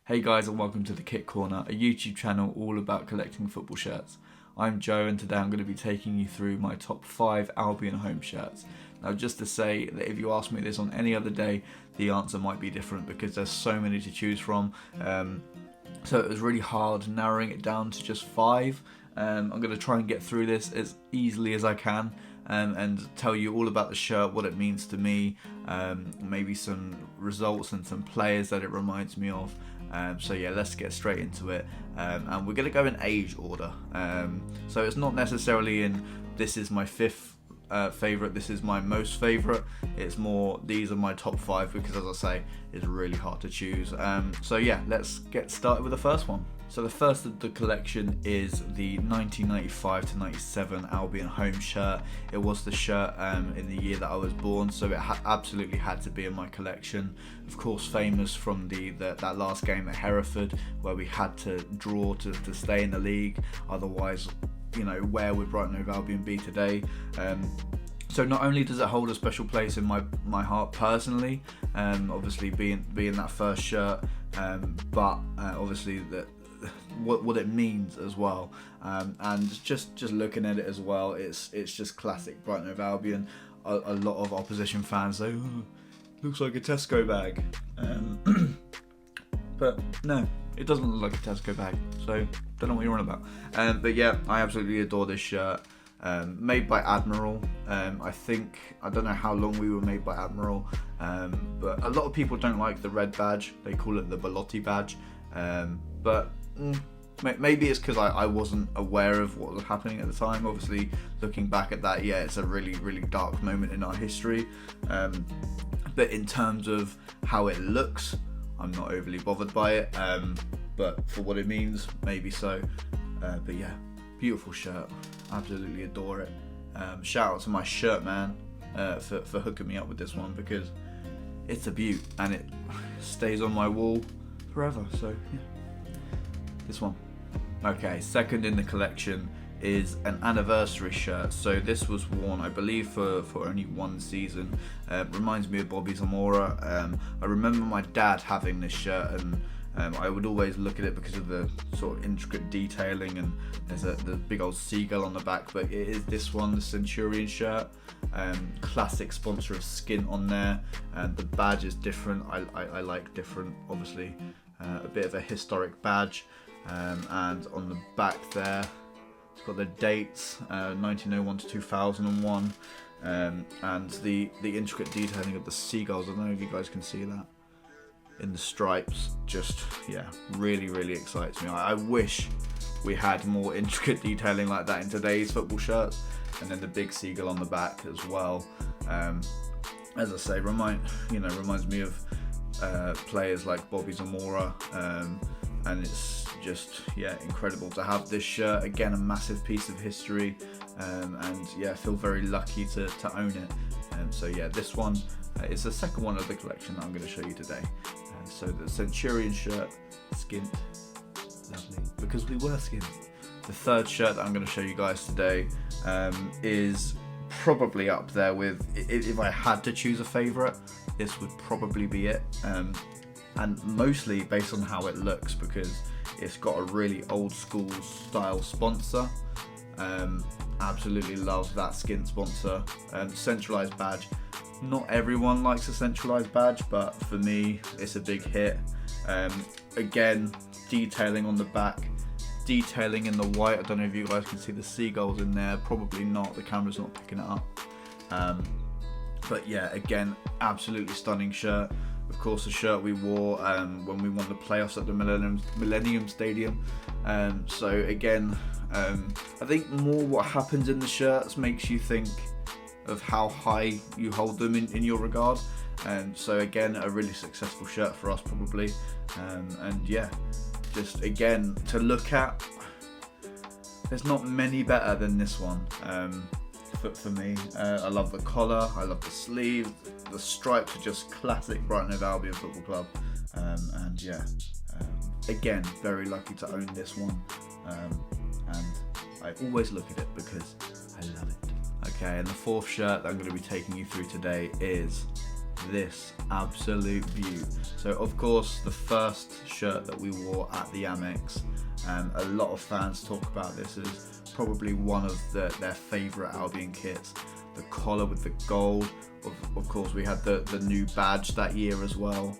Hey guys, and welcome to the Kit Corner, a YouTube channel all about collecting football shirts. I'm Joe, and today I'm going to be taking you through my top 5 Albion home shirts. Now, just to say that if you ask me this on any other day, the answer might be different because there's so many to choose from. So it was really hard narrowing it down to just 5. I'm going to try and get through this as easily as I can. And tell you all about the shirt, what it means to me, maybe some results and some players that it reminds me of. So yeah, let's get straight into it. And we're going to go in age order. So it's not necessarily in this is my 5th favourite, this is my most favourite. It's more these are my top 5 because, as I say, it's really hard to choose. So yeah, let's get started with the first one. So the first of the collection is the 1995 to 97 Albion home shirt. It was the shirt in the year that I was born, so it absolutely had to be in my collection. Of course, famous from that last game at Hereford, where we had to draw to stay in the league. Otherwise, you know, where would Brighton Hove Albion be today? So not only does it hold a special place in my heart personally, obviously being that first shirt, but obviously what it means as well, and just looking at it as well, it's just classic Brighton Hove Albion. A lot of opposition fans say, "Oh, looks like a Tesco bag," but no, it doesn't look like a Tesco bag, so don't know what you're on about. But yeah, I absolutely adore this shirt. Made by Admiral. I don't know how long we were made by Admiral, but a lot of people don't like the red badge. They call it the Belotti badge, but maybe it's because I wasn't aware of what was happening at the time. Obviously, looking back at that, yeah, it's a really, really dark moment in our history. But in terms of how it looks, I'm not overly bothered by it. But for what it means, maybe so. But yeah, beautiful shirt. Absolutely adore it. Shout out to my shirt man for hooking me up with this one, because it's a beaut and it stays on my wall forever. So yeah, this one. Okay, second in the collection is an anniversary shirt. So this was worn, I believe, for only one season. Reminds me of Bobby Zamora. I remember my dad having this shirt, and I would always look at it because of the sort of intricate detailing, and there's the big old seagull on the back. But it is this one, the Centurion shirt. Classic sponsor of Skin on there, and the badge is different. I like different, obviously. A bit of a historic badge, and on the back there it's got the dates, 1901 to 2001, and the intricate detailing of the seagulls. I don't know if you guys can see that in the stripes. Just, yeah, really, really excites me. I wish we had more intricate detailing like that in today's football shirts. And then the big seagull on the back as well. As I say, reminds me of players like Bobby Zamora, and it's just, yeah, incredible to have this shirt. Again, a massive piece of history, and yeah, I feel very lucky to own it. So yeah, this one is the second one of the collection that I'm going to show you today. So the Centurion shirt, skint, lovely, because we were skint. The third shirt that I'm going to show you guys today is probably up there with, if I had to choose a favourite, this would probably be it, and mostly based on how it looks, because it's got a really old school style sponsor. Absolutely love that skin sponsor. Centralised badge. Not everyone likes a centralised badge, but for me, it's a big hit. Again, detailing on the back, detailing in the white. I don't know if you guys can see the seagulls in there. Probably not. The camera's not picking it up. But yeah, again, absolutely stunning shirt. Of course, the shirt we wore when we won the playoffs at the Millennium Stadium. So again, I think more what happens in the shirts makes you think of how high you hold them in your regard. So again, a really successful shirt for us probably. And yeah, just again to look at, there's not many better than this one. For me, I love the collar, I love the sleeves, the stripes are just classic Brighton Hove Albion Football Club, and yeah, again, very lucky to own this one, and I always look at it because I love it. Okay, and the fourth shirt that I'm going to be taking you through today is this absolute beaut. So of course the first shirt that we wore at the Amex, a lot of fans talk about this as probably one of their favourite Albion kits. The collar with the gold, of course we had the new badge that year as well,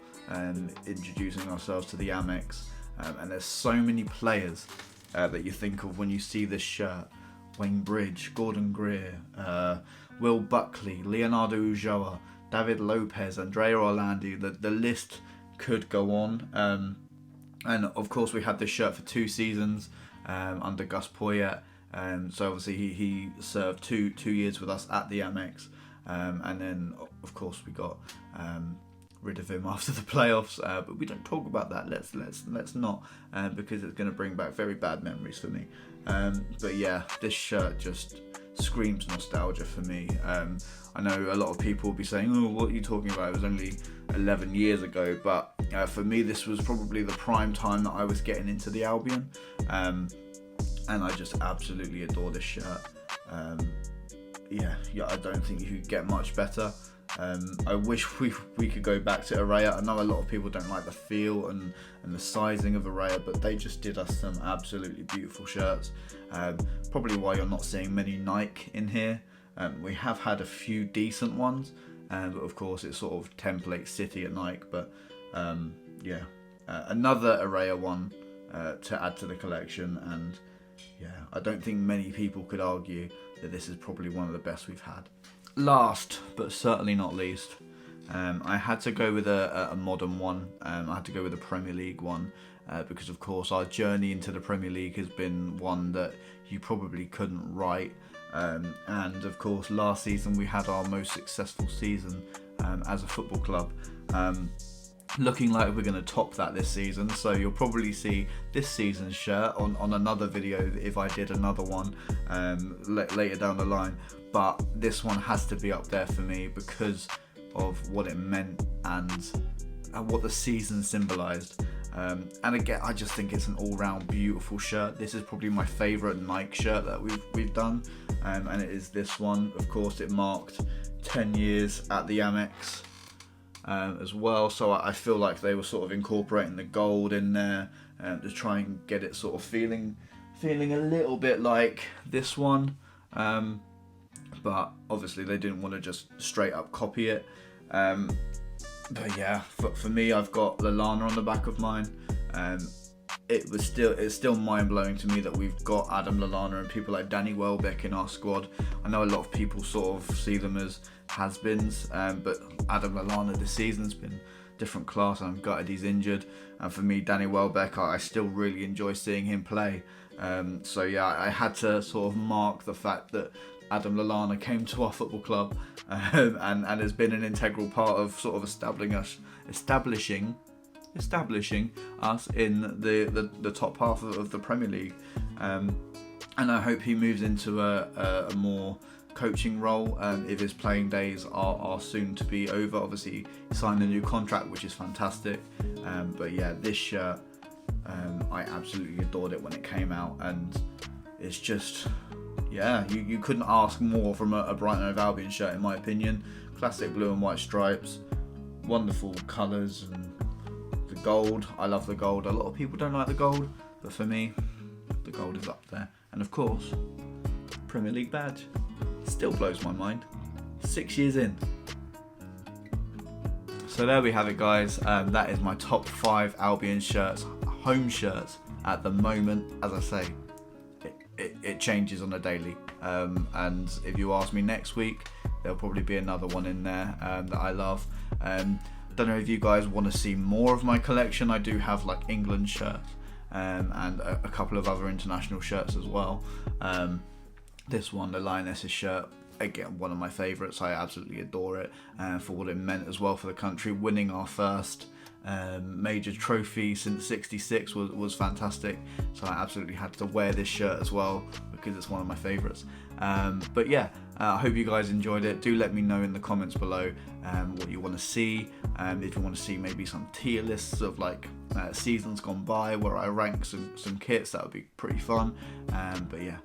introducing ourselves to the Amex, and there's so many players that you think of when you see this shirt. Wayne Bridge, Gordon Greer, Will Buckley, Leonardo Ulloa, David Lopez, Andrea Orlandi, the list could go on. And of course we had this shirt for 2 seasons under Gus Poyet. So obviously he served two years with us at the Amex, and then of course we got rid of him after the playoffs. But we don't talk about that. Let's not, because it's going to bring back very bad memories for me. But yeah, this shirt just screams nostalgia for me. I know a lot of people will be saying, "Oh, what are you talking about? It was only 11 years ago." But for me, this was probably the prime time that I was getting into the Albion. And I just absolutely adore this shirt. Yeah, I don't think you could get much better. I wish we could go back to Araya. I know a lot of people don't like the feel and the sizing of Araya, but they just did us some absolutely beautiful shirts. Probably why you're not seeing many Nike in here. We have had a few decent ones, but of course it's sort of template city at Nike. But yeah, another Araya one to add to the collection, and yeah, I don't think many people could argue that this is probably one of the best we've had. Last, but certainly not least, I had to go with a modern one. I had to go with a Premier League one, because of course our journey into the Premier League has been one that you probably couldn't write. And of course last season we had our most successful season as a football club. Looking like we're going to top that this season, so you'll probably see this season's shirt on another video if I did another one later down the line. But this one has to be up there for me because of what it meant and what the season symbolised. And again, I just think it's an all-round beautiful shirt. This is probably my favourite Nike shirt that we've done, and it is this one. Of course, it marked 10 years at the Amex. As well, so I feel like they were sort of incorporating the gold in there to try and get it sort of feeling a little bit like this one, but obviously they didn't want to just straight up copy it. But yeah, for me, I've got Lallana on the back of mine. It's still mind-blowing to me that we've got Adam Lallana and people like Danny Welbeck in our squad. I know a lot of people sort of see them as has-beens, but Adam Lallana this season's been different class, and I'm gutted he's injured. And for me, Danny Welbeck, I still really enjoy seeing him play. So yeah, I had to sort of mark the fact that Adam Lallana came to our football club and has been an integral part of sort of establishing us in the top half of the Premier League. And I hope he moves into a more coaching role if his playing days are soon to be over. Obviously he signed a new contract, which is fantastic, but yeah, this shirt, I absolutely adored it when it came out, and it's just, yeah, you couldn't ask more from a Brighton & Hove Albion shirt in my opinion. Classic blue and white stripes, wonderful colours, and the gold, I love the gold. A lot of people don't like the gold, but for me the gold is up there. And of course, Premier League badge still blows my mind 6 years in. So there we have it, guys. That is my top 5 Albion shirts, home shirts at the moment. As I say, it changes on a daily, and if you ask me next week, there'll probably be another one in there that I love. Don't know if you guys want to see more of my collection. I do have like England shirts and a couple of other international shirts as well. This one, the Lionesses shirt, again, one of my favourites. I absolutely adore it for what it meant as well for the country. Winning our first major trophy since '66 was fantastic, so I absolutely had to wear this shirt as well because it's one of my favourites. But yeah, I hope you guys enjoyed it. Do let me know in the comments below what you want to see. If you want to see maybe some tier lists of like seasons gone by where I rank some kits, that would be pretty fun. But yeah,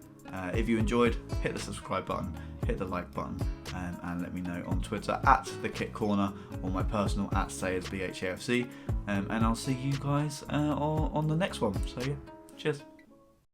If you enjoyed, hit the subscribe button, hit the like button, and let me know on Twitter at the Kit Corner or my personal at SayersBHAFC. And I'll see you guys on the next one. So yeah, cheers.